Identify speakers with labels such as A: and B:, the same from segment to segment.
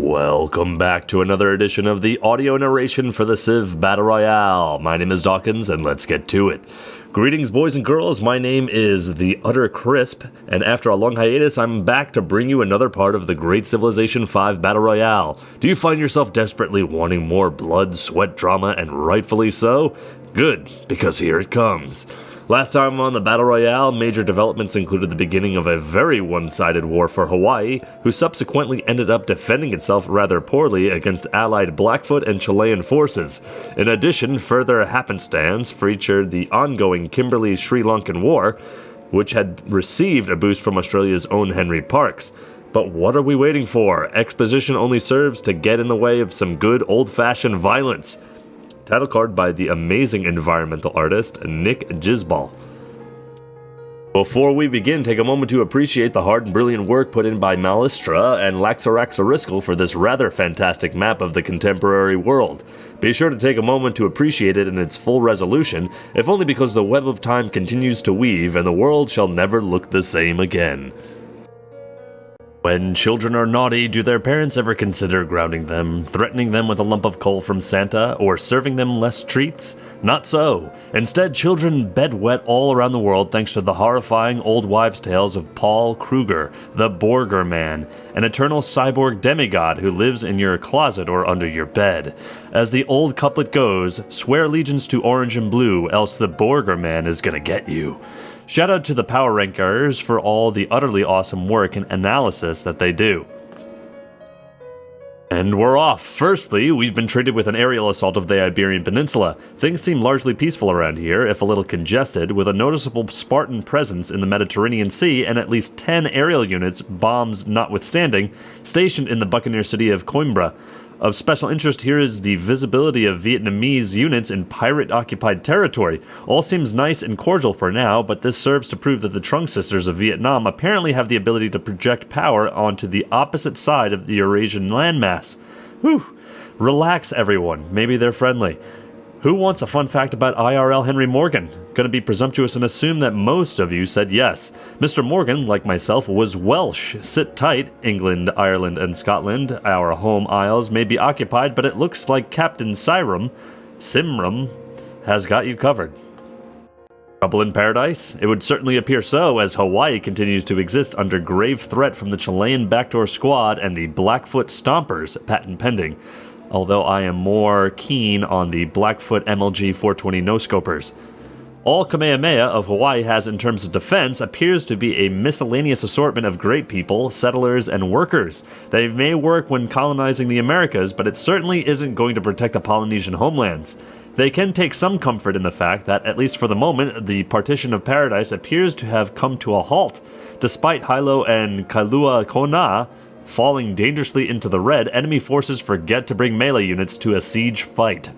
A: Welcome back to another edition of the audio narration for the Civ Battle Royale. My name is Dawkinzz, and let's get to it. Greetings, boys and girls. My name is the Utter Crisp, and after a long hiatus, I'm back to bring you another part of the Great Civilization V Battle Royale. Do you find yourself desperately wanting more blood, sweat, drama, and rightfully so? Good, because here it comes. Last time on the Battle Royale, major developments included the beginning of a very one-sided war for Hawaii, who subsequently ended up defending itself rather poorly against allied Blackfoot and Chilean forces. In addition, further happenstance featured the ongoing Kimberley-Sri Lankan War, which had received a boost from Australia's own Henry Parkes. But what are we waiting for? Exposition only serves to get in the way of some good old-fashioned violence. Title card by the amazing environmental artist, Nick Gisball. Before we begin, take a moment to appreciate the hard and brilliant work put in by Malistra and Laxaraxariscal for this rather fantastic map of the contemporary world. Be sure to take a moment to appreciate it in its full resolution, if only because the web of time continues to weave and the world shall never look the same again. When children are naughty, do their parents ever consider grounding them, threatening them with a lump of coal from Santa, or serving them less treats? Not so. Instead, children bedwet all around the world thanks to the horrifying old wives' tales of Paul Kruger, the Borger Man, an eternal cyborg demigod who lives in your closet or under your bed. As the old couplet goes, swear allegiance to orange and blue, else the Borger Man is gonna get you. Shout out to the Power Rankers for all the utterly awesome work and analysis that they do. And we're off. Firstly, we've been treated with an aerial assault of the Iberian Peninsula. Things seem largely peaceful around here, if a little congested, with a noticeable Spartan presence in the Mediterranean Sea and at least 10 aerial units, bombs notwithstanding, stationed in the Buccaneer city of Coimbra. Of special interest here is the visibility of Vietnamese units in pirate-occupied territory. All seems nice and cordial for now, but this serves to prove that the Trung Sisters of Vietnam apparently have the ability to project power onto the opposite side of the Eurasian landmass. Whew. Relax, everyone. Maybe they're friendly. Who wants a fun fact about IRL Henry Morgan? Gonna be presumptuous and assume that most of you said yes. Mr. Morgan, like myself, was Welsh. Sit tight, England, Ireland, and Scotland. Our home isles may be occupied, but it looks like Captain Simram has got you covered. Trouble in paradise? It would certainly appear so, as Hawaii continues to exist under grave threat from the Chilean backdoor squad and the Blackfoot Stompers, patent pending. Although I am more keen on the Blackfoot MLG 420 no-scopers. All Kamehameha of Hawaii has in terms of defense appears to be a miscellaneous assortment of great people, settlers, and workers. They may work when colonizing the Americas, but it certainly isn't going to protect the Polynesian homelands. They can take some comfort in the fact that, at least for the moment, the partition of paradise appears to have come to a halt. Despite Hilo and Kailua Kona falling dangerously into the red, enemy forces forget to bring melee units to a siege fight.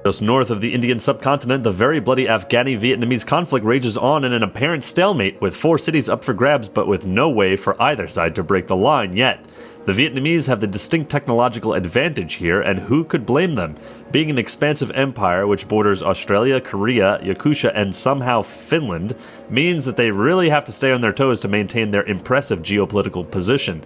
A: Just north of the Indian subcontinent, the very bloody Afghani-Vietnamese conflict rages on in an apparent stalemate, with 4 cities up for grabs but with no way for either side to break the line yet. The Vietnamese have the distinct technological advantage here, and who could blame them? Being an expansive empire which borders Australia, Korea, Yakutia, and somehow Finland, means that they really have to stay on their toes to maintain their impressive geopolitical position.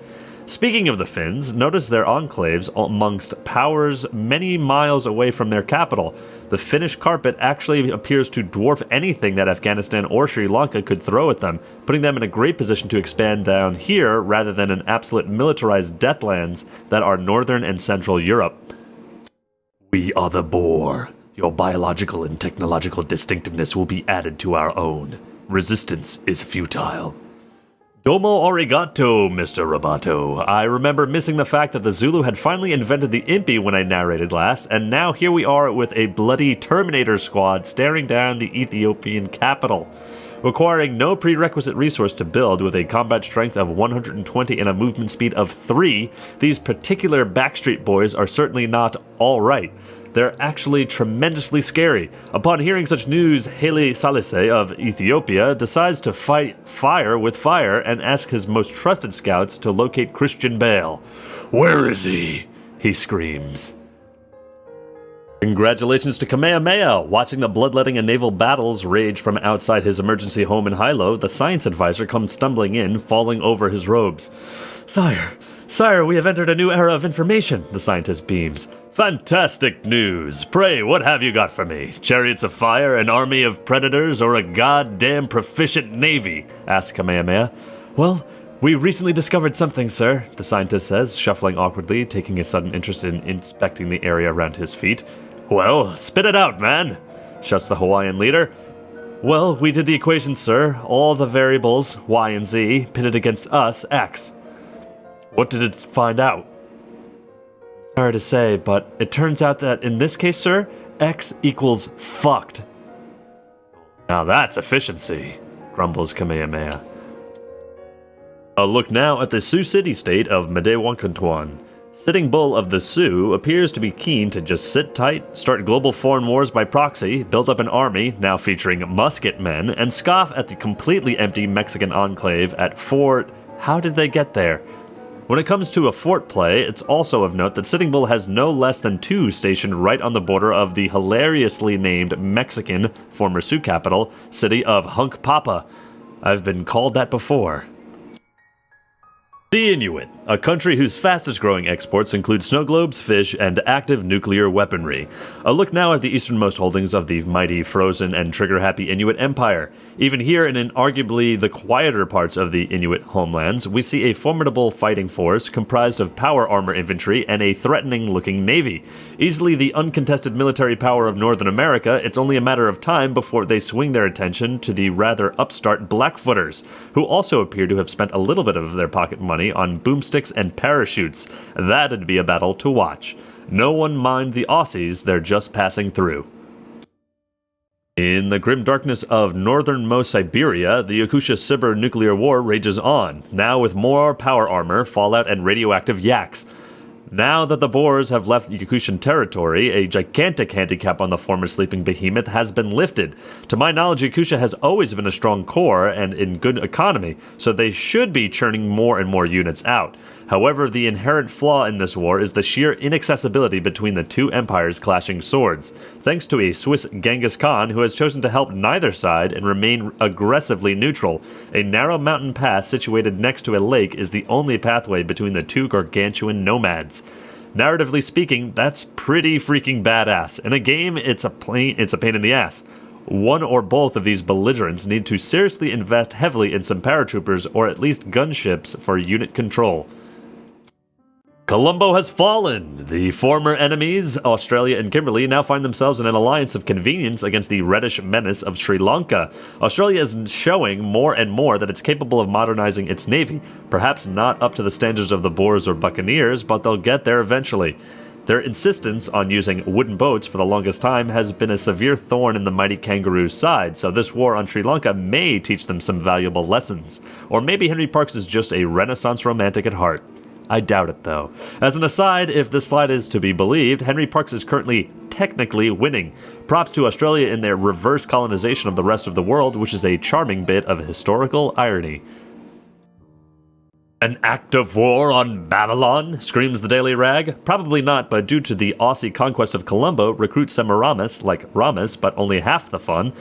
A: Speaking of the Finns, notice their enclaves amongst powers many miles away from their capital. The Finnish carpet actually appears to dwarf anything that Afghanistan or Sri Lanka could throw at them, putting them in a great position to expand down here rather than in absolute militarized deathlands that are northern and central Europe. We are the Boer. Your biological and technological distinctiveness will be added to our own. Resistance is futile. Domo arigato, Mr. Roboto. I remember missing the fact that the Zulu had finally invented the Impi when I narrated last, and now here we are with a bloody Terminator squad staring down the Ethiopian capital. Requiring no prerequisite resource to build, with a combat strength of 120 and a movement speed of 3, these particular Backstreet Boys are certainly not alright. They're actually tremendously scary. Upon hearing such news, Haile Selassie of Ethiopia decides to fight fire with fire and asks his most trusted scouts to locate Christian Bale. "Where is he?" he screams. Congratulations to Kamehameha! Watching the bloodletting and naval battles rage from outside his emergency home in Hilo, the science advisor comes stumbling in, falling over his robes. Sire, Sire, we have entered a new era of information, the scientist beams. Fantastic news. Pray, what have you got for me? Chariots of fire, an army of predators, or a goddamn proficient navy? Asks Kamehameha. Well, we recently discovered something, sir, the scientist says, shuffling awkwardly, taking a sudden interest in inspecting the area around his feet. Well, spit it out, man, shuts the Hawaiian leader. Well, we did the equation, sir. All the variables, y and z, pitted against us, x. What did it find out? Sorry to say, but it turns out that in this case, sir, x equals fucked. Now that's efficiency, grumbles Kamehameha. A look now at the Sioux City state of Medewankantuan. Sitting Bull of the Sioux appears to be keen to just sit tight, start global foreign wars by proxy, build up an army, now featuring musket men, and scoff at the completely empty Mexican enclave at Fort... How did they get there? When it comes to a fort play, it's also of note that Sitting Bull has no less than 2 stationed right on the border of the hilariously named Mexican, former Sioux capital, city of Hunk Papa. I've been called that before. The Inuit, a country whose fastest growing exports include snow globes, fish, and active nuclear weaponry. A look now at the easternmost holdings of the mighty, frozen, and trigger-happy Inuit Empire. Even here, in arguably the quieter parts of the Inuit homelands, we see a formidable fighting force comprised of power armor infantry and a threatening-looking navy. Easily the uncontested military power of Northern America, it's only a matter of time before they swing their attention to the rather upstart Blackfooters, who also appear to have spent a little bit of their pocket money on boomsticks and parachutes. That'd be a battle to watch. No one mind the Aussies, they're just passing through. In the grim darkness of northernmost Siberia, the Yakusha-Sibir nuclear war rages on, now with more power armor, fallout, and radioactive yaks. Now that the Boers have left Yakushan territory, a gigantic handicap on the former sleeping behemoth has been lifted. To my knowledge, Yakusha has always been a strong core and in good economy, so they should be churning more and more units out. However, the inherent flaw in this war is the sheer inaccessibility between the two empires clashing swords, thanks to a Swiss Genghis Khan who has chosen to help neither side and remain aggressively neutral. A narrow mountain pass situated next to a lake is the only pathway between the two gargantuan nomads. Narratively speaking, that's pretty freaking badass. In a game, it's a pain in the ass. One or both of these belligerents need to seriously invest heavily in some paratroopers or at least gunships for unit control. Colombo has fallen! The former enemies, Australia and Kimberley, now find themselves in an alliance of convenience against the reddish menace of Sri Lanka. Australia is showing more and more that it's capable of modernizing its navy. Perhaps not up to the standards of the Boers or Buccaneers, but they'll get there eventually. Their insistence on using wooden boats for the longest time has been a severe thorn in the mighty kangaroo's side, so this war on Sri Lanka may teach them some valuable lessons. Or maybe Henry Parks is just a Renaissance romantic at heart. I doubt it, though. As an aside, if this slide is to be believed, Henry Parks is currently technically winning. Props to Australia in their reverse colonization of the rest of the world, which is a charming bit of historical irony. An act of war on Babylon? Screams the Daily Rag. Probably not, but due to the Aussie conquest of Colombo, recruit Semiramis, like Ramis, but only half the fun,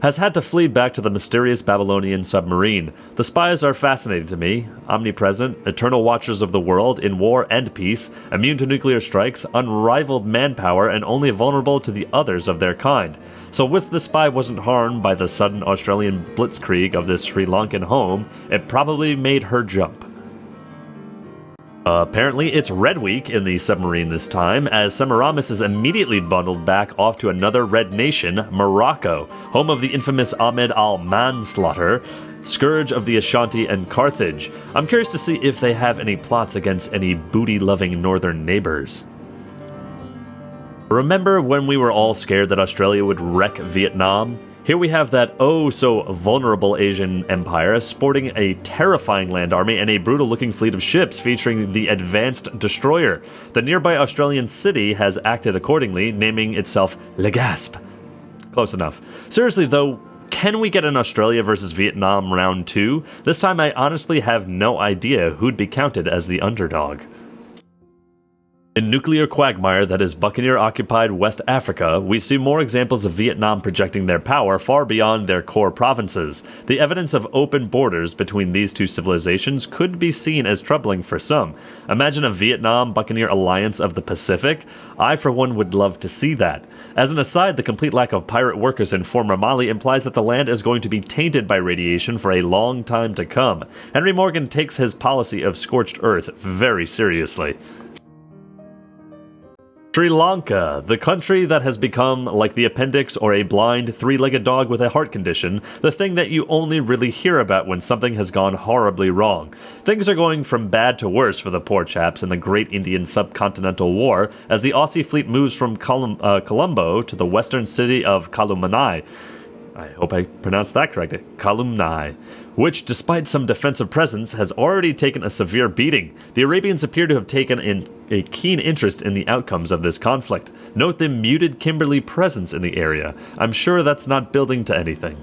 A: has had to flee back to the mysterious Babylonian submarine. The spies are fascinating to me. Omnipresent, eternal watchers of the world, in war and peace, immune to nuclear strikes, unrivaled manpower, and only vulnerable to the others of their kind. So whilst the spy wasn't harmed by the sudden Australian blitzkrieg of this Sri Lankan home, it probably made her jump. Apparently, it's Red Week in the submarine this time, as Semiramis is immediately bundled back off to another red nation, Morocco, home of the infamous Ahmed al-Manslaughter, scourge of the Ashanti and Carthage. I'm curious to see if they have any plots against any booty-loving northern neighbors. Remember when we were all scared that Australia would wreck Vietnam? Here we have that oh-so-vulnerable Asian empire sporting a terrifying land army and a brutal-looking fleet of ships featuring the Advanced Destroyer. The nearby Australian city has acted accordingly, naming itself Legazpi. Close enough. Seriously though, can we get an Australia versus Vietnam round 2? This time I honestly have no idea who'd be counted as the underdog. In nuclear quagmire that is Buccaneer-occupied West Africa, we see more examples of Vietnam projecting their power far beyond their core provinces. The evidence of open borders between these two civilizations could be seen as troubling for some. Imagine a Vietnam-Buccaneer alliance of the Pacific. I, for one, would love to see that. As an aside, the complete lack of pirate workers in former Mali implies that the land is going to be tainted by radiation for a long time to come. Henry Morgan takes his policy of scorched earth very seriously. Sri Lanka, the country that has become like the appendix or a blind, three-legged dog with a heart condition, the thing that you only really hear about when something has gone horribly wrong. Things are going from bad to worse for the poor chaps in the Great Indian Subcontinental War as the Aussie fleet moves from Colombo to the western city of Kalumani. I hope I pronounced that correctly. Kalumni, which, despite some defensive presence, has already taken a severe beating. The Arabians appear to have taken a keen interest in the outcomes of this conflict. Note the muted Kimberley presence in the area. I'm sure that's not building to anything.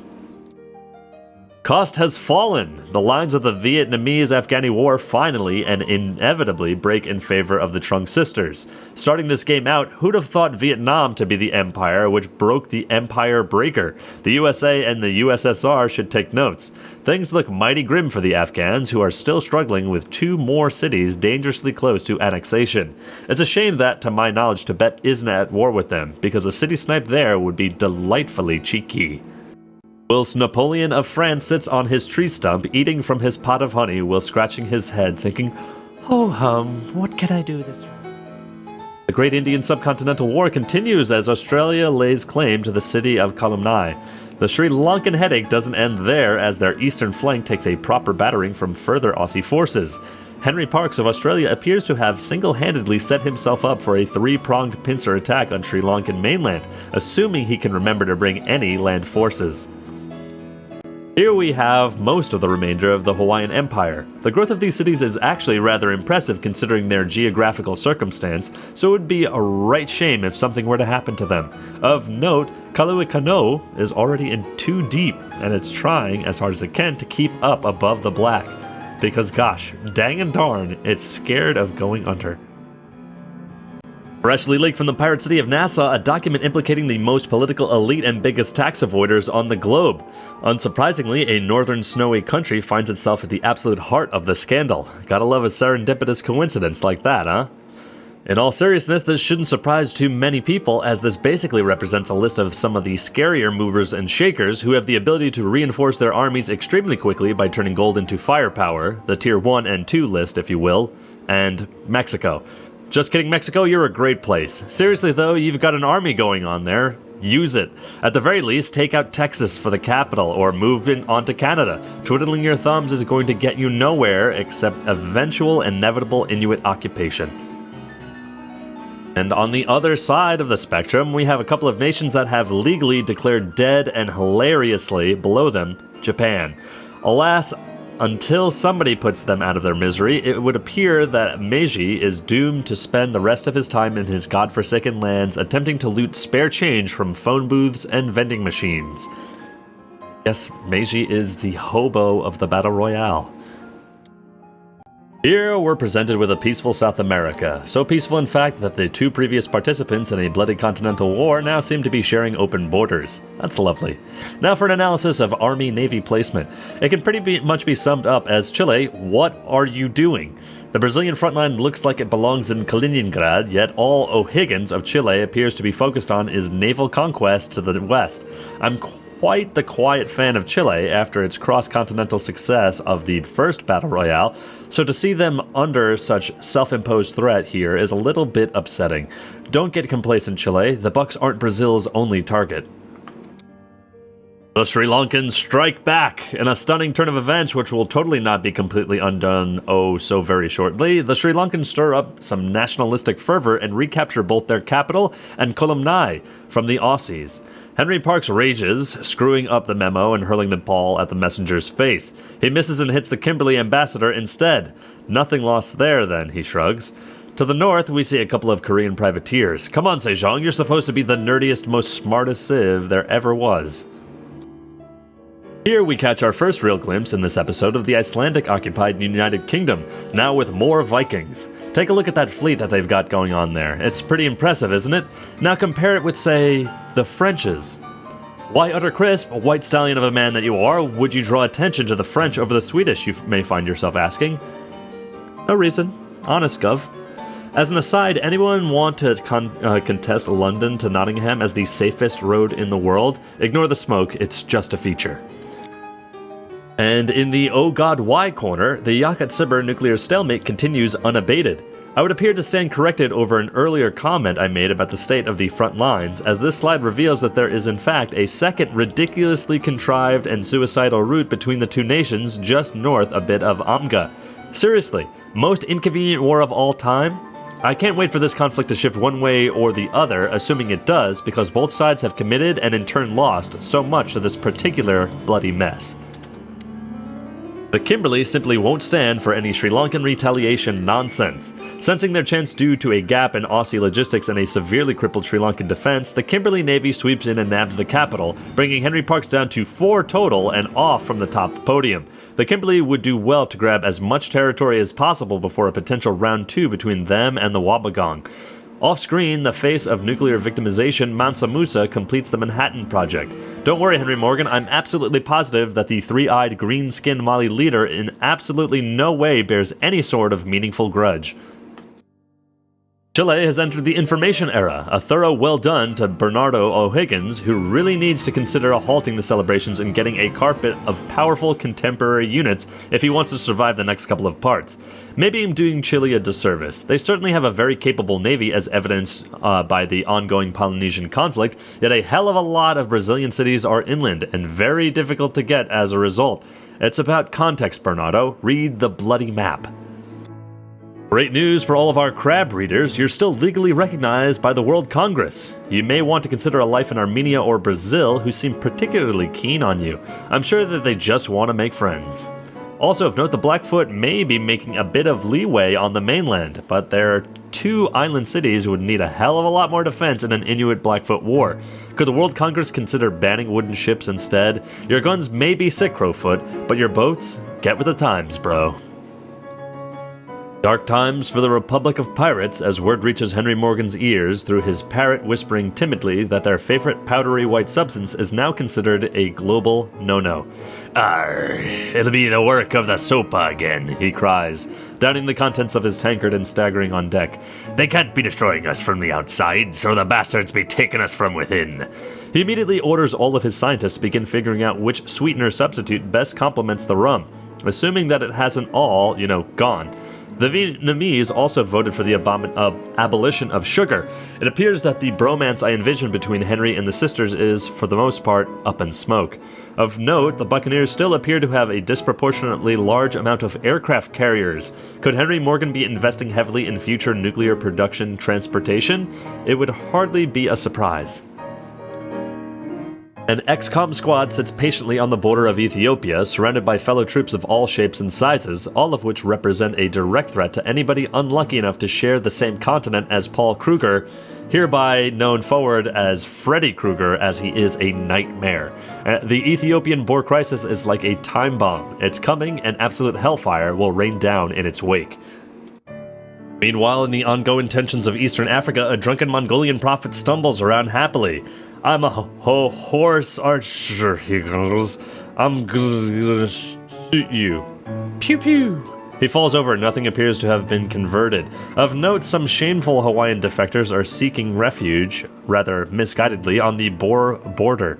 A: Cost has fallen. The lines of the Vietnamese-Afghani war finally and inevitably break in favor of the Trung sisters. Starting this game out, who'd have thought Vietnam to be the empire which broke the empire breaker? The USA and the USSR should take notes. Things look mighty grim for the Afghans, who are still struggling with 2 more cities dangerously close to annexation. It's a shame that, to my knowledge, Tibet isn't at war with them, because a city snipe there would be delightfully cheeky. Whilst Napoleon of France sits on his tree stump eating from his pot of honey while scratching his head thinking, "Ho hum, what can I do this way?" The Great Indian Subcontinental War continues as Australia lays claim to the city of Kalumni. The Sri Lankan headache doesn't end there as their eastern flank takes a proper battering from further Aussie forces. Henry Parkes of Australia appears to have single-handedly set himself up for a 3-pronged pincer attack on Sri Lankan mainland, assuming he can remember to bring any land forces. Here we have most of the remainder of the Hawaiian Empire. The growth of these cities is actually rather impressive considering their geographical circumstance, so it would be a right shame if something were to happen to them. Of note, Kaluikano is already in 2 deep, and it's trying as hard as it can to keep up above the black. Because gosh, dang and darn, it's scared of going under. Freshly leaked from the pirate city of Nassau, a document implicating the most political elite and biggest tax avoiders on the globe. Unsurprisingly, a northern snowy country finds itself at the absolute heart of the scandal. Gotta love a serendipitous coincidence like that, huh? In all seriousness, this shouldn't surprise too many people, as this basically represents a list of some of the scarier movers and shakers who have the ability to reinforce their armies extremely quickly by turning gold into firepower, the tier 1 and 2 list if you will, and Mexico. Just kidding, Mexico, you're a great place. Seriously though, you've got an army going on there. Use it. At the very least, take out Texas for the capital, or move on to Canada. Twiddling your thumbs is going to get you nowhere except eventual inevitable Inuit occupation. And on the other side of the spectrum, we have a couple of nations that have legally declared dead and hilariously, below them, Japan. Alas, until somebody puts them out of their misery, it would appear that Meiji is doomed to spend the rest of his time in his godforsaken lands attempting to loot spare change from phone booths and vending machines. Yes, Meiji is the hobo of the Battle Royale. Here we're presented with a peaceful South America, so peaceful in fact that the 2 previous participants in a bloody continental war now seem to be sharing open borders. That's lovely. Now for an analysis of Army-Navy placement. It can pretty much be summed up as Chile, what are you doing? The Brazilian frontline looks like it belongs in Kaliningrad, yet all O'Higgins of Chile appears to be focused on is naval conquest to the west. I'm quite the quiet fan of Chile after its cross-continental success of the first Battle Royale, so to see them under such self-imposed threat here is a little bit upsetting. Don't get complacent, Chile. The Bucks aren't Brazil's only target. The Sri Lankans strike back! In a stunning turn of events which will totally not be completely undone oh so very shortly, the Sri Lankans stir up some nationalistic fervor and recapture both their capital and Kolomnai from the Aussies. Henry Parkes rages, screwing up the memo and hurling the ball at the messenger's face. He misses and hits the Kimberley ambassador instead. Nothing lost there then, he shrugs. To the north, we see a couple of Korean privateers. Come on, Sejong, you're supposed to be the nerdiest, most smartest civ there ever was. Here we catch our first real glimpse in this episode of the Icelandic-occupied United Kingdom, now with more Vikings. Take a look at that fleet that they've got going on there. It's pretty impressive, isn't it? Now compare it with, say, the French's. Why, utter crisp, white stallion of a man that you are, would you draw attention to the French over the Swedish, you may find yourself asking? No reason. Honest, Gov. As an aside, anyone want to contest London to Nottingham as the safest road in the world? Ignore the smoke, it's just a feature. And in the Oh God Why corner, the Yakatsibir nuclear stalemate continues unabated. I would appear to stand corrected over an earlier comment I made about the state of the front lines, as this slide reveals that there is in fact a second ridiculously contrived and suicidal route between the two nations just north a bit of Amga. Seriously, most inconvenient war of all time? I can't wait for this conflict to shift one way or the other, assuming it does, because both sides have committed and in turn lost so much to this particular bloody mess. The Kimberley simply won't stand for any Sri Lankan retaliation nonsense. Sensing their chance due to a gap in Aussie logistics and a severely crippled Sri Lankan defense, the Kimberley Navy sweeps in and nabs the capital, bringing Henry Parkes down to 4 total and off from the top podium. The Kimberley would do well to grab as much territory as possible before a potential round 2 between them and the Wobbegong. Off-screen, the face of nuclear victimization, Mansa Musa, completes the Manhattan Project. Don't worry, Henry Morgan, I'm absolutely positive that the three-eyed, green-skinned Mali leader in absolutely no way bears any sort of meaningful grudge. Chile has entered the information era, a thorough well done to Bernardo O'Higgins, who really needs to consider halting the celebrations and getting a carpet of powerful contemporary units if he wants to survive the next couple of parts. Maybe I'm doing Chile a disservice. They certainly have a very capable navy as evidenced by the ongoing Polynesian conflict, yet a hell of a lot of Brazilian cities are inland and very difficult to get as a result. It's about context, Bernardo. Read the bloody map. Great news for all of our crab readers, you're still legally recognized by the World Congress. You may want to consider a life in Armenia or Brazil, who seem particularly keen on you. I'm sure that they just want to make friends. Also of note, the Blackfoot may be making a bit of leeway on the mainland, but there are 2 island cities would need a hell of a lot more defense in an Inuit Blackfoot war. Could the World Congress consider banning wooden ships instead? Your guns may be sick, Crowfoot, but your boats? Get with the times, bro. Dark times for the Republic of Pirates as word reaches Henry Morgan's ears through his parrot whispering timidly that their favorite powdery white substance is now considered a global no-no. Arr, it'll be the work of the Sopa again, he cries, downing the contents of his tankard and staggering on deck. They can't be destroying us from the outside, so the bastards be taking us from within. He immediately orders all of his scientists to begin figuring out which sweetener substitute best complements the rum, assuming that it hasn't all, gone. The Vietnamese also voted for the abolition of sugar. It appears that the bromance I envisioned between Henry and the sisters is, for the most part, up in smoke. Of note, the Buccaneers still appear to have a disproportionately large amount of aircraft carriers. Could Henry Morgan be investing heavily in future nuclear production transportation? It would hardly be a surprise. An XCOM squad sits patiently on the border of Ethiopia, surrounded by fellow troops of all shapes and sizes, all of which represent a direct threat to anybody unlucky enough to share the same continent as Paul Kruger, hereby known forward as Freddy Krueger, as he is a nightmare. The Ethiopian Boer crisis is like a time bomb. It's coming, and absolute hellfire will rain down in its wake. Meanwhile, in the ongoing tensions of Eastern Africa, a drunken Mongolian prophet stumbles around happily. I'm a horse archer, he goes. I'm gonna shoot you. Pew pew. He falls over, nothing appears to have been converted. Of note, some shameful Hawaiian defectors are seeking refuge, rather misguidedly, on the Boer border.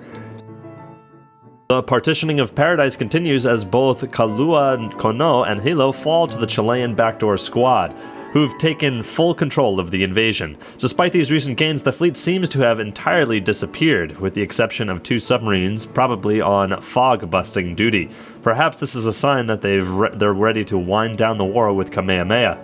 A: The partitioning of paradise continues as both Kalua Kono and Hilo fall to the Chilean backdoor squad, who've taken full control of the invasion. Despite these recent gains, the fleet seems to have entirely disappeared, with the exception of 2 submarines, probably on fog-busting duty. Perhaps this is a sign that they're ready to wind down the war with Kamehameha.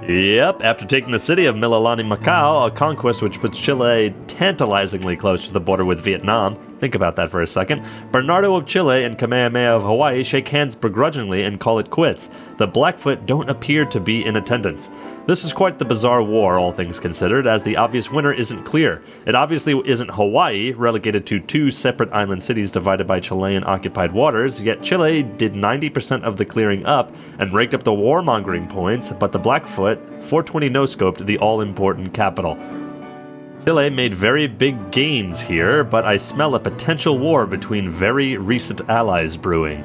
A: Yep, after taking the city of Mililani, Macau, a conquest which puts Chile tantalizingly close to the border with Vietnam, Think about that for a second. Bernardo of Chile and Kamehameha of Hawaii shake hands begrudgingly and call it quits. The Blackfoot don't appear to be in attendance. This is quite the bizarre war, all things considered, as the obvious winner isn't clear. It obviously isn't Hawaii, relegated to 2 separate island cities divided by Chilean-occupied waters, yet Chile did 90% of the clearing up and raked up the warmongering points, but the Blackfoot 420 no-scoped the all-important capital. Chile made very big gains here, but I smell a potential war between very recent allies brewing.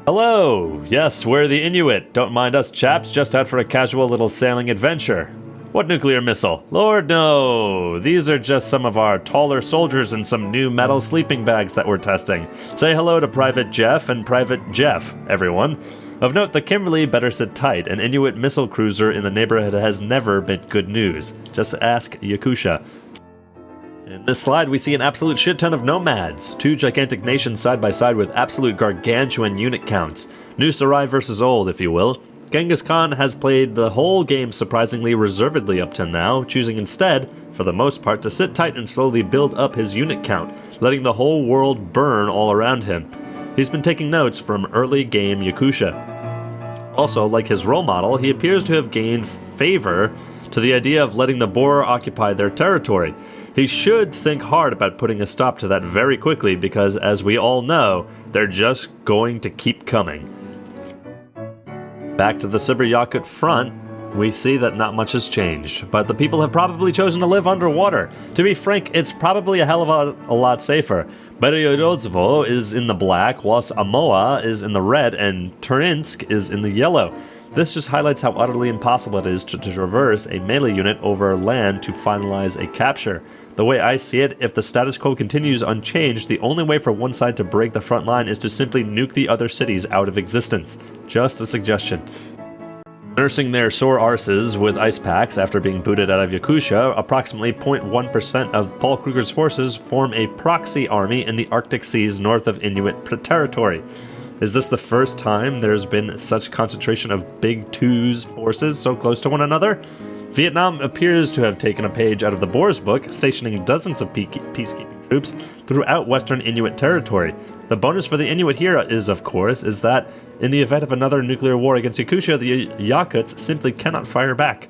A: Hello! Yes, we're the Inuit. Don't mind us chaps, just out for a casual little sailing adventure. What nuclear missile? Lord, no! These are just some of our taller soldiers in some new metal sleeping bags that we're testing. Say hello to Private Jeff and Private Jeff, everyone. Of note, the Kimberly better sit tight. An Inuit missile cruiser in the neighborhood has never been good news. Just ask Yakusha. In this slide, we see an absolute shit ton of nomads. 2 gigantic nations side by side with absolute gargantuan unit counts. New Sarai versus old, if you will. Genghis Khan has played the whole game surprisingly reservedly up to now, choosing instead, for the most part, to sit tight and slowly build up his unit count, letting the whole world burn all around him. He's been taking notes from early game Yakusha. Also, like his role model, he appears to have gained favor to the idea of letting the Boer occupy their territory. He should think hard about putting a stop to that very quickly because, as we all know, they're just going to keep coming. Back to the Siber-Yakut front, we see that not much has changed, but the people have probably chosen to live underwater. To be frank, it's probably a hell of a lot safer. Beriodzvo is in the black, whilst Amoa is in the red, and Turinsk is in the yellow. This just highlights how utterly impossible it is to traverse a melee unit over land to finalize a capture. The way I see it, if the status quo continues unchanged, the only way for one side to break the front line is to simply nuke the other cities out of existence. Just a suggestion. Nursing their sore arses with ice packs after being booted out of Yakusha, approximately 0.1% of Paul Kruger's forces form a proxy army in the Arctic seas north of Inuit territory. Is this the first time there's been such concentration of Big Two's forces so close to one another? Vietnam appears to have taken a page out of the Boer's book, stationing dozens of peacekeeping troops throughout western Inuit territory. The bonus for the Inuit here is, of course, is that in the event of another nuclear war against Yakusha, the Yakuts simply cannot fire back.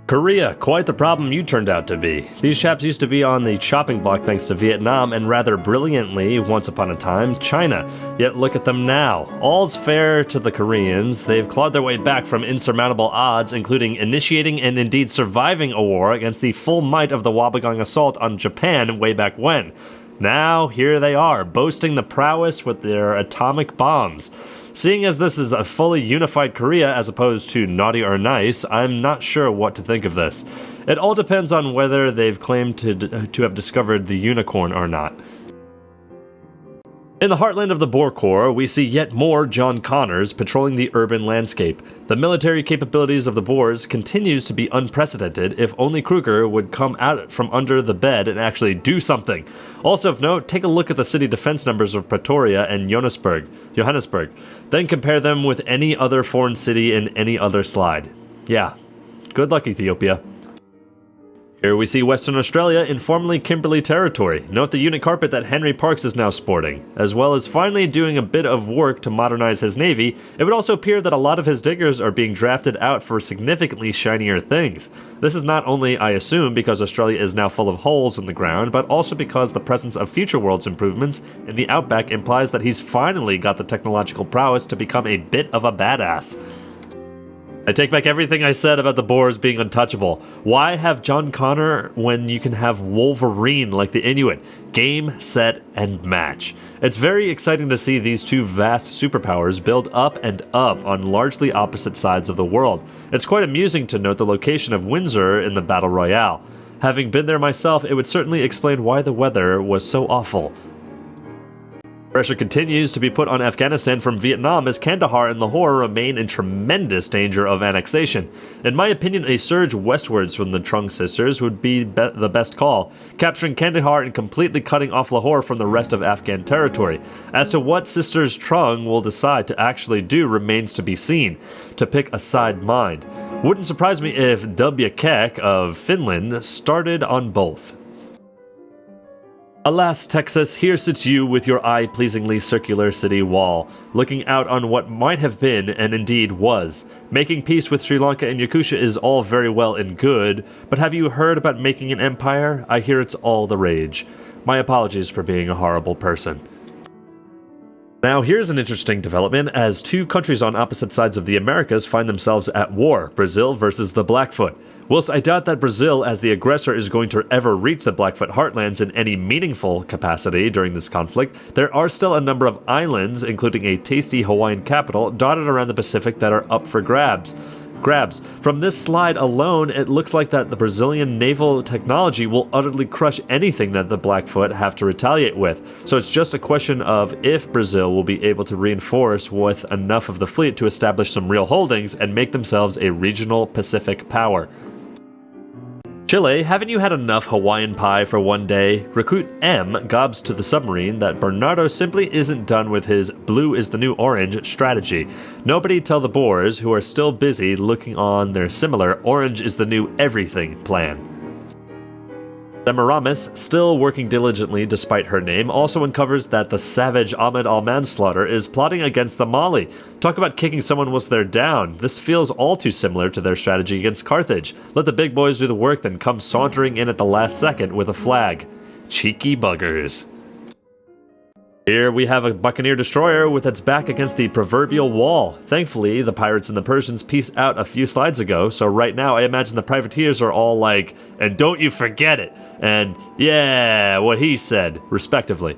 A: Korea, quite the problem you turned out to be. These chaps used to be on the chopping block thanks to Vietnam, and rather brilliantly, once upon a time, China. Yet look at them now. All's fair to the Koreans. They've clawed their way back from insurmountable odds, including initiating and indeed surviving a war against the full might of the Wabagang assault on Japan way back when. Now, here they are, boasting the prowess with their atomic bombs. Seeing as this is a fully unified Korea as opposed to naughty or nice, I'm not sure what to think of this. It all depends on whether they've claimed to have discovered the unicorn or not. In the heartland of the Boer Corps, we see yet more John Connors patrolling the urban landscape. The military capabilities of the Boers continues to be unprecedented if only Kruger would come out from under the bed and actually do something. Also of note, take a look at the city defense numbers of Pretoria and Johannesburg. Then compare them with any other foreign city in any other slide. Yeah, good luck Ethiopia. Here we see Western Australia in formerly Kimberley territory. Note the unit carpet that Henry Parks is now sporting. As well as finally doing a bit of work to modernize his navy, it would also appear that a lot of his diggers are being drafted out for significantly shinier things. This is not only, I assume, because Australia is now full of holes in the ground, but also because the presence of Future World's improvements in the outback implies that he's finally got the technological prowess to become a bit of a badass. I take back everything I said about the Boers being untouchable. Why have John Connor when you can have Wolverine like the Inuit? Game, set, and match. It's very exciting to see these two vast superpowers build up and up on largely opposite sides of the world. It's quite amusing to note the location of Windsor in the Battle Royale. Having been there myself, it would certainly explain why the weather was so awful. Pressure continues to be put on Afghanistan from Vietnam as Kandahar and Lahore remain in tremendous danger of annexation. In my opinion, a surge westwards from the Trung sisters would be the best call, capturing Kandahar and completely cutting off Lahore from the rest of Afghan territory. As to what Sisters Trung will decide to actually do remains to be seen, to pick a side mind. Wouldn't surprise me if W. Keck of Finland started on both. Alas, Texas, here sits you with your eye-pleasingly circular city wall, looking out on what might have been and indeed was. Making peace with Sri Lanka and Yakutia is all very well and good, but have you heard about making an empire? I hear it's all the rage. My apologies for being a horrible person. Now here's an interesting development as two countries on opposite sides of the Americas find themselves at war, Brazil versus the Blackfoot. Whilst I doubt that Brazil as the aggressor is going to ever reach the Blackfoot heartlands in any meaningful capacity during this conflict, there are still a number of islands, including a tasty Hawaiian capital, dotted around the Pacific that are up for grabs. From this slide alone, it looks like that the Brazilian naval technology will utterly crush anything that the Blackfoot have to retaliate with. So it's just a question of if Brazil will be able to reinforce with enough of the fleet to establish some real holdings and make themselves a regional Pacific power. Chile, haven't you had enough Hawaiian pie for one day? Recruit M gobs to the submarine that Bernardo simply isn't done with his blue is the new orange strategy. Nobody tell the Boers, who are still busy looking on their similar orange is the new everything plan. Semiramis, still working diligently despite her name, also uncovers that the savage Ahmed al-Manslaughter is plotting against the Mali. Talk about kicking someone once they're down. This feels all too similar to their strategy against Carthage. Let the big boys do the work, then come sauntering in at the last second with a flag. Cheeky buggers. Here we have a Buccaneer Destroyer with its back against the proverbial wall. Thankfully, the pirates and the Persians peaced out a few slides ago, so right now I imagine the privateers are all like, and don't you forget it, and yeah, what he said, respectively.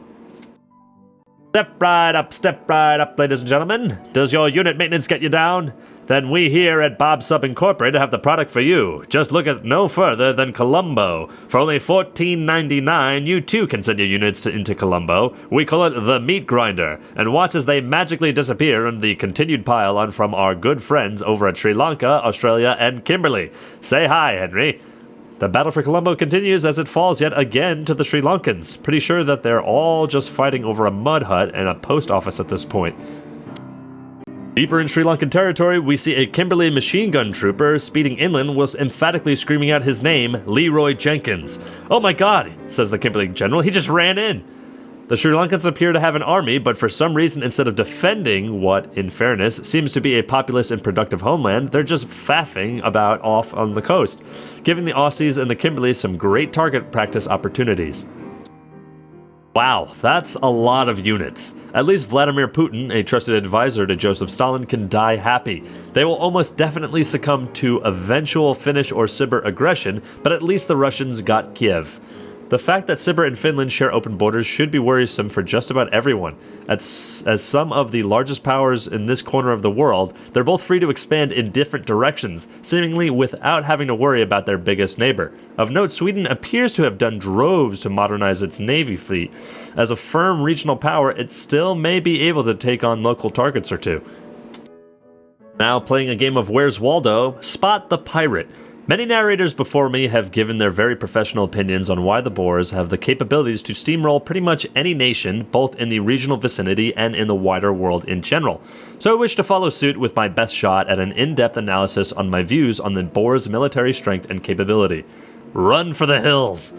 A: Step right up, ladies and gentlemen. Does your unit maintenance get you down? Then we here at Bob Sub Incorporated have the product for you. Just look at no further than Colombo. For only $14.99, you too can send your units into Colombo. We call it the Meat Grinder, and watch as they magically disappear in the continued pile on from our good friends over at Sri Lanka, Australia, and Kimberley. Say hi, Henry. The battle for Colombo continues as it falls yet again to the Sri Lankans. Pretty sure that they're all just fighting over a mud hut and a post office at this point. Deeper in Sri Lankan territory, we see a Kimberley machine gun trooper speeding inland whilst emphatically screaming out his name, Leroy Jenkins. Oh my god, says the Kimberley general, he just ran in. The Sri Lankans appear to have an army, but for some reason, instead of defending what, in fairness, seems to be a populous and productive homeland, they're just faffing about off on the coast, giving the Aussies and the Kimberley some great target practice opportunities. Wow, that's a lot of units. At least Vladimir Putin, a trusted advisor to Joseph Stalin, can die happy. They will almost definitely succumb to eventual Finnish or Sibir aggression, but at least the Russians got Kiev. The fact that Sibir and Finland share open borders should be worrisome for just about everyone. As some of the largest powers in this corner of the world, they're both free to expand in different directions, seemingly without having to worry about their biggest neighbor. Of note, Sweden appears to have done droves to modernize its navy fleet. As a firm regional power, it still may be able to take on local targets or two. Now playing a game of Where's Waldo, Spot the Pirate. Many narrators before me have given their very professional opinions on why the Boers have the capabilities to steamroll pretty much any nation, both in the regional vicinity and in the wider world in general. So I wish to follow suit with my best shot at an in-depth analysis on my views on the Boers' military strength and capability. Run for the hills!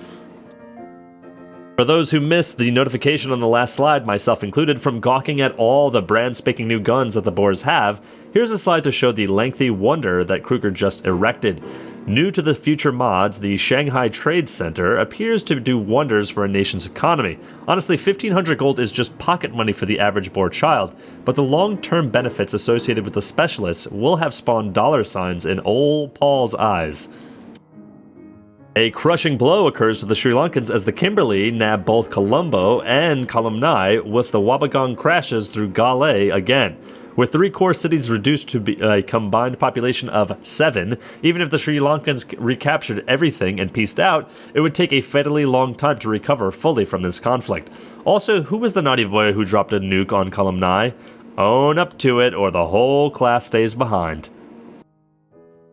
A: For those who missed the notification on the last slide, myself included, from gawking at all the brand-spanking new guns that the Boers have, here's a slide to show the lengthy wonder that Kruger just erected. New to the future mods, the Shanghai Trade Center appears to do wonders for a nation's economy. Honestly, 1,500 gold is just pocket money for the average Boer child, but the long-term benefits associated with the specialists will have spawned dollar signs in old Paul's eyes. A crushing blow occurs to the Sri Lankans as the Kimberley nab both Colombo and Columni, whilst the Wobbegong crashes through Gale again. With 3 core cities reduced to a combined population of 7, even if the Sri Lankans recaptured everything and peaced out, it would take a fatally long time to recover fully from this conflict. Also, who was the naughty boy who dropped a nuke on Columni? Own up to it, or the whole class stays behind.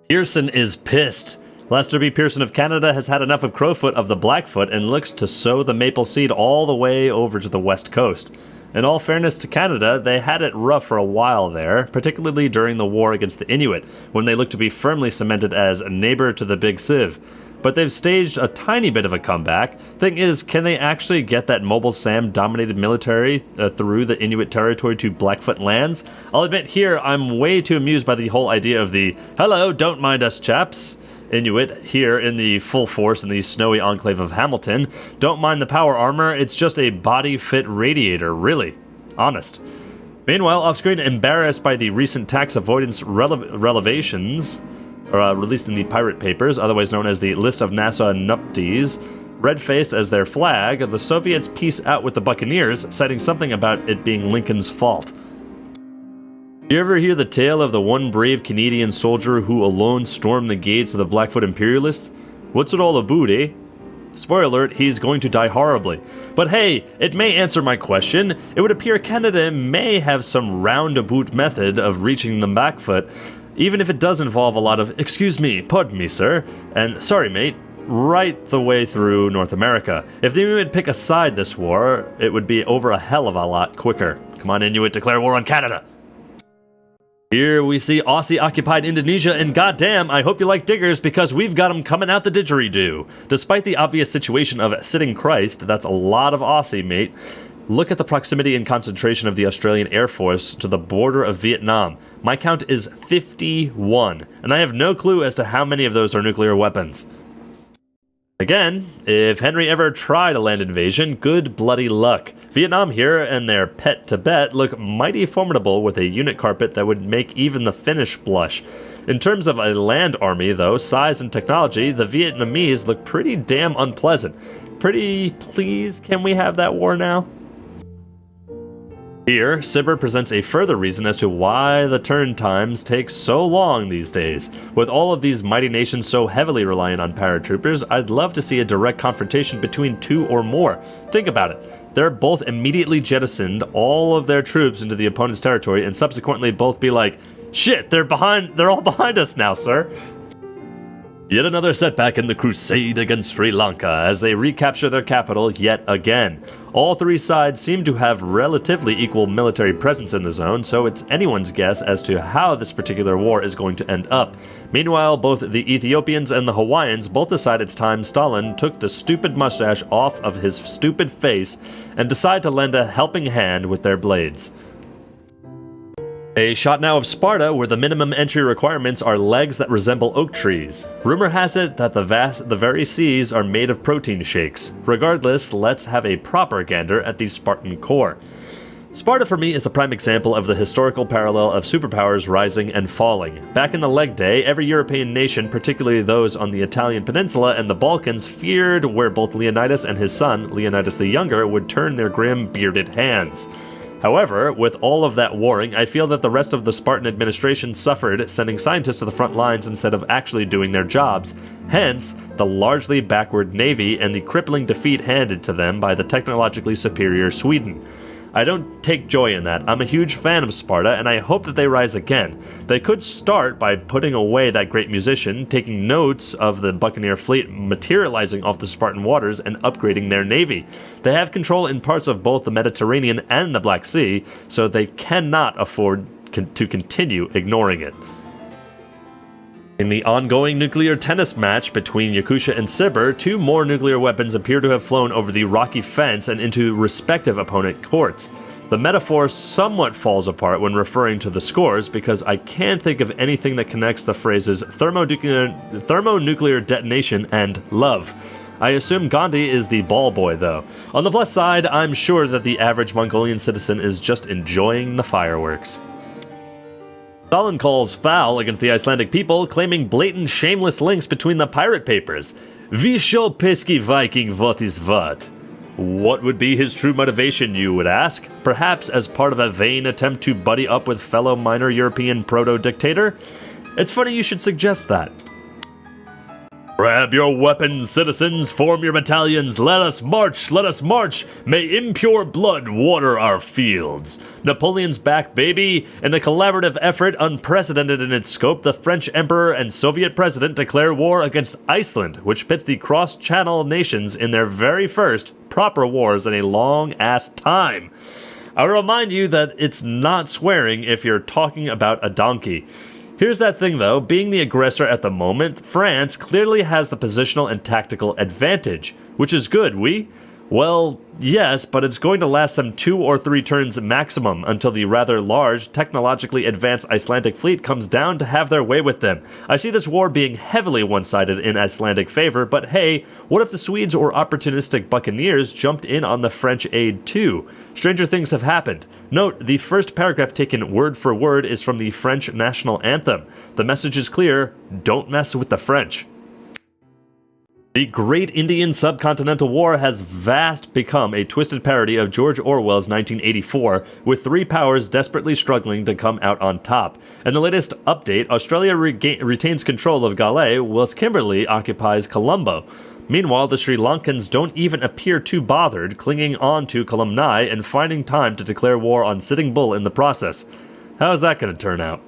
A: Pearson is pissed. Lester B. Pearson of Canada has had enough of Crowfoot of the Blackfoot and looks to sow the maple seed all the way over to the west coast. In all fairness to Canada, they had it rough for a while there, particularly during the war against the Inuit, when they looked to be firmly cemented as a neighbor to the Big Civ. but they've staged a tiny bit of a comeback. Thing is, can they actually get that Mobile Sam-dominated military through the Inuit territory to Blackfoot lands? I'll admit here, I'm way too amused by the whole idea of the, hello, don't mind us chaps, Inuit here in the full force in the snowy enclave of Hamilton. Don't mind the power armor, it's just a body-fit radiator, really. Honest. Meanwhile, off-screen, embarrassed by the recent tax avoidance revelations released in the Pirate Papers, otherwise known as the List of NASA Nupties, red-faced as their flag, the Soviets peace out with the Buccaneers, citing something about it being Lincoln's fault. You ever hear the tale of the one brave Canadian soldier who alone stormed the gates of the Blackfoot Imperialists? What's it all about, eh? Spoiler alert, he's going to die horribly. But hey, it may answer my question. It would appear Canada may have some roundabout method of reaching the Blackfoot, even if it does involve a lot of, excuse me, pardon me, sir, and sorry, mate, right the way through North America. If the Inuit pick a side this war, it would be over a hell of a lot quicker. Come on, Inuit, declare war on Canada! Here we see Aussie-occupied Indonesia, and goddamn, I hope you like diggers because we've got them coming out the didgeridoo. Despite the obvious situation of sitting Christ, that's a lot of Aussie, mate. Look at the proximity and concentration of the Australian Air Force to the border of Vietnam. My count is 51, and I have no clue as to how many of those are nuclear weapons. Again, if Henry ever tried a land invasion, good bloody luck. Vietnam here and their pet Tibet look mighty formidable with a unit carpet that would make even the Finnish blush. In terms of a land army, though, size and technology, the Vietnamese look pretty damn unpleasant. Pretty please, can we have that war now? Here, Sibber presents a further reason as to why the turn times take so long these days. With all of these mighty nations so heavily reliant on paratroopers, I'd love to see a direct confrontation between two or more. Think about it. They're both immediately jettisoned all of their troops into the opponent's territory and subsequently both be like, shit, they're all behind us now, sir. Yet another setback in the crusade against Sri Lanka as they recapture their capital yet again. All three sides seem to have relatively equal military presence in the zone, so it's anyone's guess as to how this particular war is going to end up. Meanwhile, both the Ethiopians and the Hawaiians both decide it's time Stalin took the stupid mustache off of his stupid face and decide to lend a helping hand with their blades. A shot now of Sparta, where the minimum entry requirements are legs that resemble oak trees. Rumor has it that the very seas are made of protein shakes. Regardless, let's have a proper gander at the Spartan Corps. Sparta for me is a prime example of the historical parallel of superpowers rising and falling. Back in the leg day, every European nation, particularly those on the Italian peninsula and the Balkans, feared where both Leonidas and his son, Leonidas the Younger, would turn their grim, bearded hands. However, with all of that warring, I feel that the rest of the Spartan administration suffered, sending scientists to the front lines instead of actually doing their jobs. Hence, the largely backward navy and the crippling defeat handed to them by the technologically superior Sweden. I don't take joy in that. I'm a huge fan of Sparta, and I hope that they rise again. They could start by putting away that great musician, taking notes of the Buccaneer fleet materializing off the Spartan waters, and upgrading their navy. They have control in parts of both the Mediterranean and the Black Sea, so they cannot afford to continue ignoring it. In the ongoing nuclear tennis match between Yakusha and Sibber, two more nuclear weapons appear to have flown over the rocky fence and into respective opponent courts. The metaphor somewhat falls apart when referring to the scores because I can't think of anything that connects the phrases thermonuclear detonation and love. I assume Gandhi is the ball boy though. On the plus side, I'm sure that the average Mongolian citizen is just enjoying the fireworks. Stalin calls foul against the Icelandic people, claiming blatant, shameless links between the pirate papers. Visho peski Viking what is what? What would be his true motivation, you would ask? Perhaps as part of a vain attempt to buddy up with fellow minor European proto-dictator? It's funny you should suggest that. Grab your weapons, citizens, form your battalions, let us march, may impure blood water our fields. Napoleon's back, baby. In a collaborative effort unprecedented in its scope, the French Emperor and Soviet President declare war against Iceland, which pits the cross-channel nations in their very first proper wars in a long-ass time. I'll remind you that it's not swearing if you're talking about a donkey. Here's that thing though, being the aggressor at the moment, France clearly has the positional and tactical advantage, which is good, oui? Well, yes, but it's going to last them 2 or 3 turns maximum until the rather large, technologically advanced Icelandic fleet comes down to have their way with them. I see this war being heavily one-sided in Icelandic favor, but hey, what if the Swedes or opportunistic Buccaneers jumped in on the French aid too? Stranger things have happened. Note, the first paragraph taken word for word is from the French national anthem. The message is clear: don't mess with the French. The Great Indian Subcontinental War has vast become a twisted parody of George Orwell's 1984, with 3 powers desperately struggling to come out on top. In the latest update, Australia retains control of Galway, whilst Kimberley occupies Colombo. Meanwhile, the Sri Lankans don't even appear too bothered, clinging on to Columni and finding time to declare war on Sitting Bull in the process. How's that going to turn out?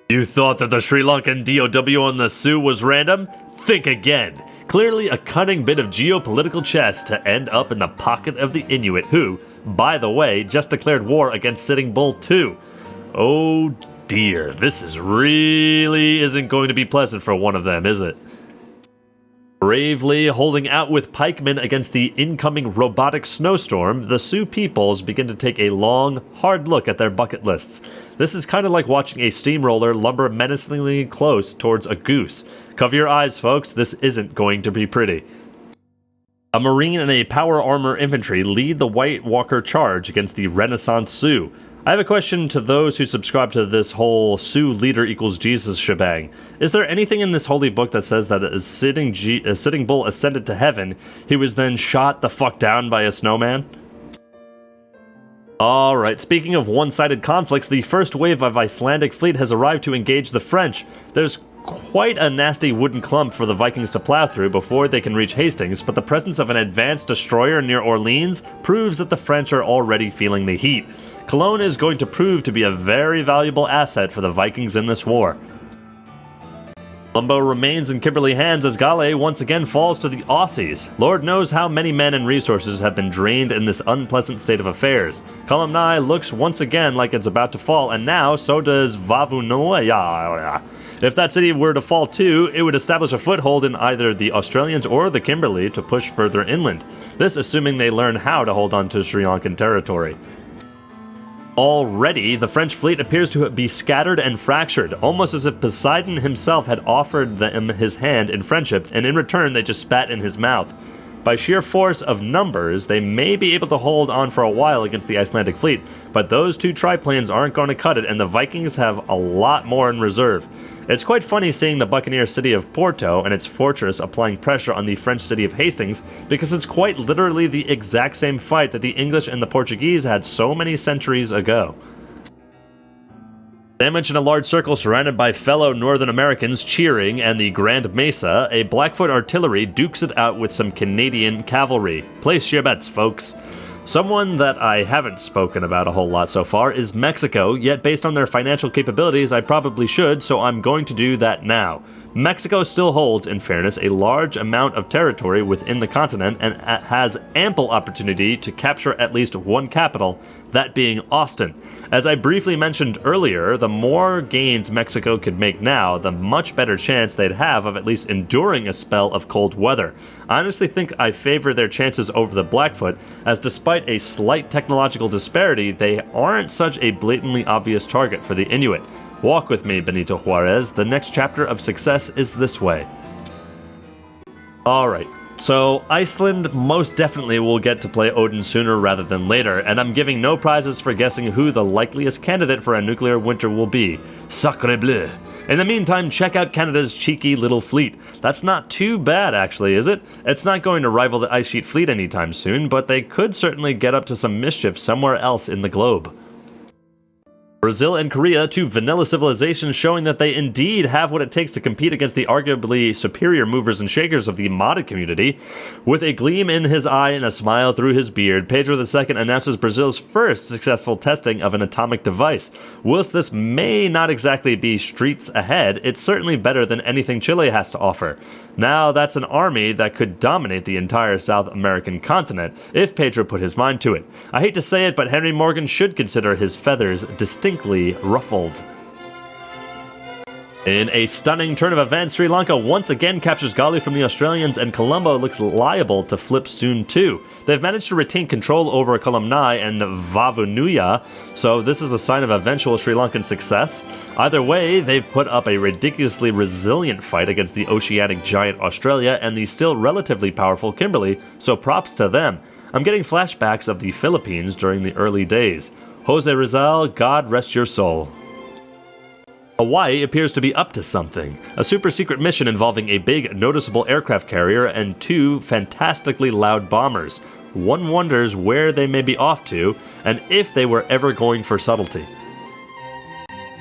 A: You thought that the Sri Lankan DOW on the Sioux was random? Think again. Clearly a cunning bit of geopolitical chess to end up in the pocket of the Inuit who, by the way, just declared war against Sitting Bull too. Oh dear, this really isn't going to be pleasant for one of them, is it? Bravely holding out with pikemen against the incoming robotic snowstorm, the Sioux peoples begin to take a long, hard look at their bucket lists. This is kind of like watching a steamroller lumber menacingly close towards a goose. Cover your eyes, folks, this isn't going to be pretty. A Marine and a Power Armor Infantry lead the White Walker charge against the Renaissance Sioux. I have a question to those who subscribe to this whole Sioux leader equals Jesus shebang. Is there anything in this holy book that says that as Sitting Bull ascended to heaven, he was then shot the fuck down by a snowman? Alright, speaking of one-sided conflicts, the first wave of Icelandic fleet has arrived to engage the French. There's quite a nasty wooden clump for the Vikings to plow through before they can reach Hastings, but the presence of an advanced destroyer near Orleans proves that the French are already feeling the heat. Cologne is going to prove to be a very valuable asset for the Vikings in this war. Colombo remains in Kimberley hands as Galway once again falls to the Aussies. Lord knows how many men and resources have been drained in this unpleasant state of affairs. Columni looks once again like it's about to fall, and now so does Vavunoya. If that city were to fall too, it would establish a foothold in either the Australians or the Kimberley to push further inland. This assuming they learn how to hold on to Sri Lankan territory. Already, the French fleet appears to be scattered and fractured, almost as if Poseidon himself had offered them his hand in friendship, and in return they just spat in his mouth. By sheer force of numbers, they may be able to hold on for a while against the Icelandic fleet, but those 2 triplanes aren't going to cut it, and the Vikings have a lot more in reserve. It's quite funny seeing the Buccaneer city of Porto and its fortress applying pressure on the French city of Hastings, because it's quite literally the exact same fight that the English and the Portuguese had so many centuries ago. Sandwiched in a large circle surrounded by fellow Northern Americans cheering and the Grand Mesa, a Blackfoot artillery dukes it out with some Canadian cavalry. Place your bets, folks. Someone that I haven't spoken about a whole lot so far is Mexico, yet based on their financial capabilities I probably should, so I'm going to do that now. Mexico still holds, in fairness, a large amount of territory within the continent and has ample opportunity to capture at least one capital, that being Austin. As I briefly mentioned earlier, the more gains Mexico could make now, the much better chance they'd have of at least enduring a spell of cold weather. I honestly think I favor their chances over the Blackfoot, as despite a slight technological disparity, they aren't such a blatantly obvious target for the Inuit. Walk with me, Benito Juarez. The next chapter of success is this way. Alright, so Iceland most definitely will get to play Odin sooner rather than later, and I'm giving no prizes for guessing who the likeliest candidate for a nuclear winter will be. Sacre bleu. In the meantime, check out Canada's cheeky little fleet. That's not too bad, actually, is it? It's not going to rival the Ice Sheet fleet anytime soon, but they could certainly get up to some mischief somewhere else in the globe. Brazil and Korea, 2 vanilla civilizations showing that they indeed have what it takes to compete against the arguably superior movers and shakers of the modded community. With a gleam in his eye and a smile through his beard, Pedro II announces Brazil's first successful testing of an atomic device. Whilst this may not exactly be streets ahead, it's certainly better than anything Chile has to offer. Now that's an army that could dominate the entire South American continent, if Pedro put his mind to it. I hate to say it, but Henry Morgan should consider his feathers distinctly ruffled. In a stunning turn of events, Sri Lanka once again captures Gali from the Australians, and Colombo looks liable to flip soon too. They've managed to retain control over Kolomnai and Vavunuya, so this is a sign of eventual Sri Lankan success. Either way, they've put up a ridiculously resilient fight against the oceanic giant Australia and the still relatively powerful Kimberley, so props to them. I'm getting flashbacks of the Philippines during the early days. Jose Rizal, God rest your soul. Hawaii appears to be up to something. A super secret mission involving a big, noticeable aircraft carrier and 2 fantastically loud bombers. One wonders where they may be off to, and if they were ever going for subtlety.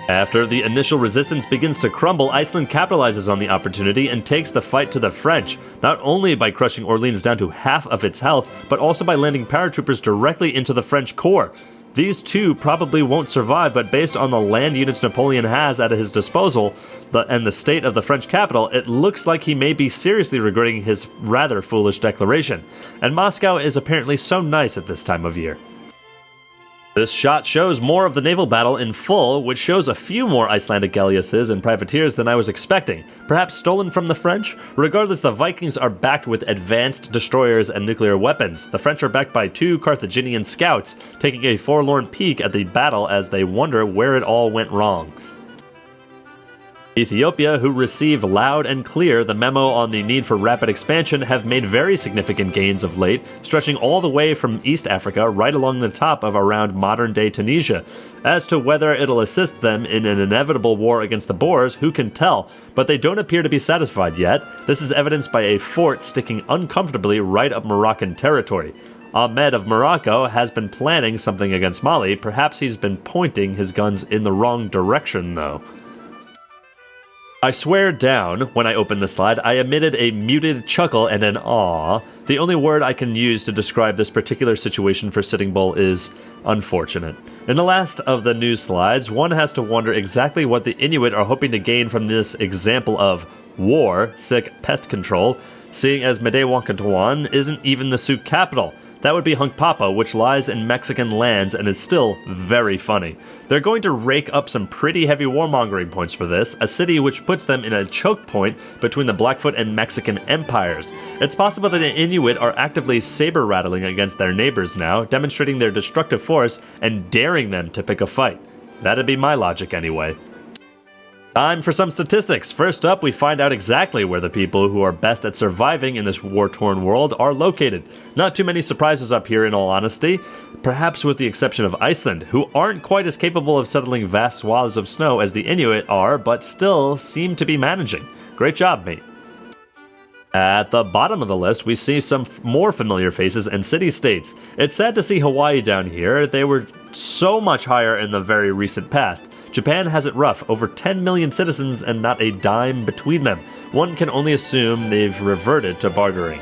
A: After the initial resistance begins to crumble, Iceland capitalizes on the opportunity and takes the fight to the French, not only by crushing Orleans down to half of its health, but also by landing paratroopers directly into the French corps. These two probably won't survive, but based on the land units Napoleon has at his disposal and the state of the French capital, it looks like he may be seriously regretting his rather foolish declaration. And Moscow is apparently so nice at this time of year. This shot shows more of the naval battle in full, which shows a few more Icelandic galleasses and privateers than I was expecting, perhaps stolen from the French. Regardless, the Vikings are backed with advanced destroyers and nuclear weapons. The French are backed by 2 Carthaginian scouts, taking a forlorn peek at the battle as they wonder where it all went wrong. Ethiopia, who received loud and clear the memo on the need for rapid expansion, have made very significant gains of late, stretching all the way from East Africa right along the top of around modern-day Tunisia. As to whether it'll assist them in an inevitable war against the Boers, who can tell, but they don't appear to be satisfied yet. This is evidenced by a fort sticking uncomfortably right up Moroccan territory. Ahmed of Morocco has been planning something against Mali. Perhaps he's been pointing his guns in the wrong direction, though. I swear down, when I opened the slide, I emitted a muted chuckle and an aw. The only word I can use to describe this particular situation for Sitting Bull is unfortunate. In the last of the news slides, one has to wonder exactly what the Inuit are hoping to gain from this example of war, sick pest control, seeing as Medewankantawan isn't even the Sioux capital. That would be Hunkpapa, which lies in Mexican lands and is still very funny. They're going to rake up some pretty heavy warmongering points for this, a city which puts them in a choke point between the Blackfoot and Mexican empires. It's possible that the Inuit are actively saber-rattling against their neighbors now, demonstrating their destructive force and daring them to pick a fight. That'd be my logic anyway. Time for some statistics. First up, we find out exactly where the people who are best at surviving in this war-torn world are located. Not too many surprises up here in all honesty, perhaps with the exception of Iceland, who aren't quite as capable of settling vast swaths of snow as the Inuit are, but still seem to be managing. Great job, mate. At the bottom of the list, we see some more familiar faces and city-states. It's sad to see Hawaii down here. They were so much higher in the very recent past. Japan has it rough, over 10 million citizens and not a dime between them. One can only assume they've reverted to bartering.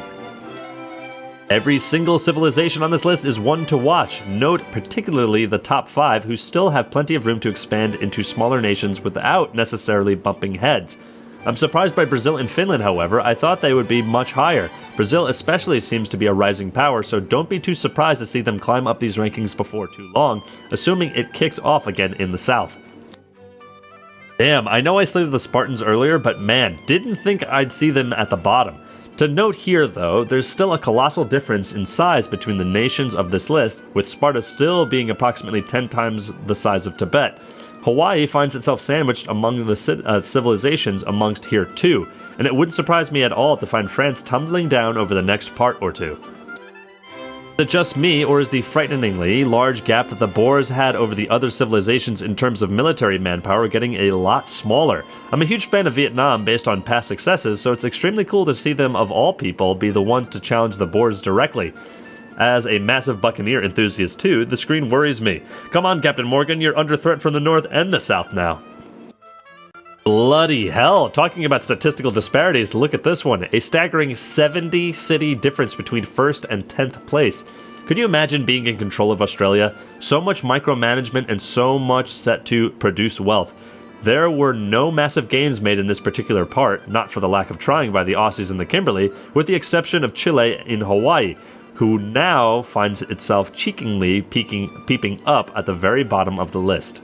A: Every single civilization on this list is one to watch. Note particularly the top 5, who still have plenty of room to expand into smaller nations without necessarily bumping heads. I'm surprised by Brazil and Finland, however. I thought they would be much higher. Brazil especially seems to be a rising power, so don't be too surprised to see them climb up these rankings before too long, assuming it kicks off again in the south. Damn, I know I slated the Spartans earlier, but man, didn't think I'd see them at the bottom. To note here, though, there's still a colossal difference in size between the nations of this list, with Sparta still being approximately 10 times the size of Tibet. Hawaii finds itself sandwiched among the civilizations amongst here too, and it wouldn't surprise me at all to find France tumbling down over the next part or two. Is it just me, or is the frighteningly large gap that the Boers had over the other civilizations in terms of military manpower getting a lot smaller? I'm a huge fan of Vietnam based on past successes, so it's extremely cool to see them, of all people, be the ones to challenge the Boers directly. As a massive Buccaneer enthusiast too, the screen worries me. Come on, Captain Morgan, you're under threat from the north and the south now. Bloody hell, talking about statistical disparities, look at this one. A staggering 70 city difference between 1st and 10th place. Could you imagine being in control of Australia? So much micromanagement and so much set to produce wealth. There were no massive gains made in this particular part, not for the lack of trying by the Aussies in the Kimberley, with the exception of Chile in Hawaii, who now finds itself cheekingly peeping up at the very bottom of the list.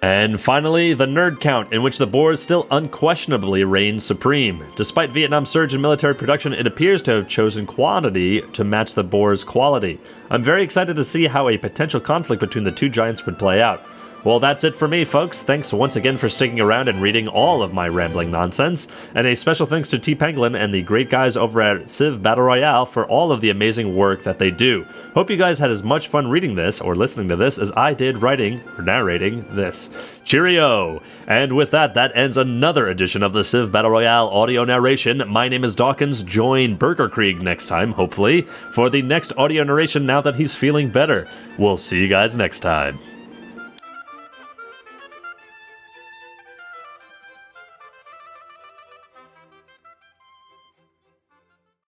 A: And finally, the nerd count, in which the Boers still unquestionably reign supreme. Despite Vietnam's surge in military production, it appears to have chosen quantity to match the Boers' quality. I'm very excited to see how a potential conflict between the two giants would play out. Well, that's it for me, folks. Thanks once again for sticking around and reading all of my rambling nonsense. And a special thanks to TPangolin and the great guys over at Civ Battle Royale for all of the amazing work that they do. Hope you guys had as much fun reading this or listening to this as I did writing or narrating this. Cheerio! And with that, that ends another edition of the Civ Battle Royale audio narration. My name is Dawkinzz. Join Burger Krieg next time, hopefully, for the next audio narration now that he's feeling better. We'll see you guys next time.